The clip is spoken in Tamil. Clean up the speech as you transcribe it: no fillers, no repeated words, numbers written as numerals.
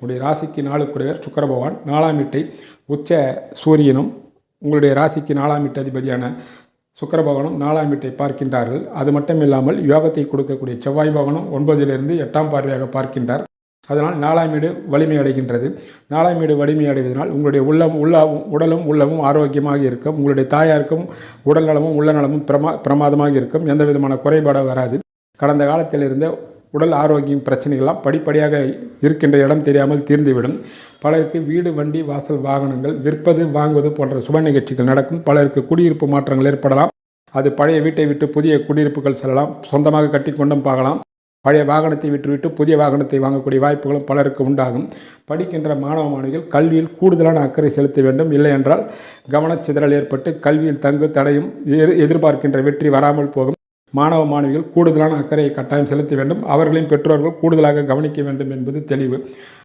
உங்களுடைய ராசிக்கு 4 சுக்கிர பகவான் 4ஆம் வீட்டை உச்ச சூரியனும் உங்களுடைய ராசிக்கு 4ஆம் வீட்டு அதிபதியான சுக்கிர பகவானும் 4ஆம் வீட்டை பார்க்கின்றார்கள். அது மட்டும் இல்லாமல் யோகத்தை கொடுக்கக்கூடிய செவ்வாய் பகவானும் 9லிருந்து 8ஆம் பார்வையாக பார்க்கின்றார். அதனால் 4ஆம் வீடு வலிமை அடைகின்றது. 4ஆம் வீடு வலிமை அடைவதனால் உங்களுடைய உடலும் உள்ளமும் ஆரோக்கியமாக இருக்கும். உங்களுடைய தாயாருக்கும் உடல் நலமும் உள்ள நலமும் பிரமாதமாக இருக்கும். எந்த விதமான குறைபாடும் வராது. கடந்த காலத்தில் இருந்த உடல் ஆரோக்கியம் பிரச்சனைகள்லாம் படிப்படியாக இருக்கின்ற இடம் தெரியாமல் தீர்ந்துவிடும். பலருக்கு வீடு, வண்டி, வாசல், வாகனங்கள் விற்பது, வாங்குவது போன்ற சுப நிகழ்ச்சிகள் நடக்கும். பலருக்கு குடியிருப்பு மாற்றங்கள் ஏற்படலாம். அது பழைய வீட்டை விட்டு புதிய குடியிருப்புகள் செல்லலாம். சொந்தமாக கட்டி கொண்டும் பார்க்கலாம். பழைய வாகனத்தை விட்டுவிட்டு புதிய வாகனத்தை வாங்கக்கூடிய வாய்ப்புகளும் பலருக்கு உண்டாகும். படிக்கின்ற மாணவ மாணவிகள் கல்வியில் கூடுதலான அக்கறை செலுத்த வேண்டும். இல்லை என்றால் கவனச்சிதறல் ஏற்பட்டு கல்வியில் தடையும் எதிர்பார்க்கின்ற வெற்றி வராமல் போகும். மாணவ மாணவிகள் கூடுதலான அக்கறையை கட்டாயம் செலுத்த வேண்டும். அவர்களின் பெற்றோர்கள் கூடுதலாக கவனிக்க வேண்டும் என்பது தெளிவு.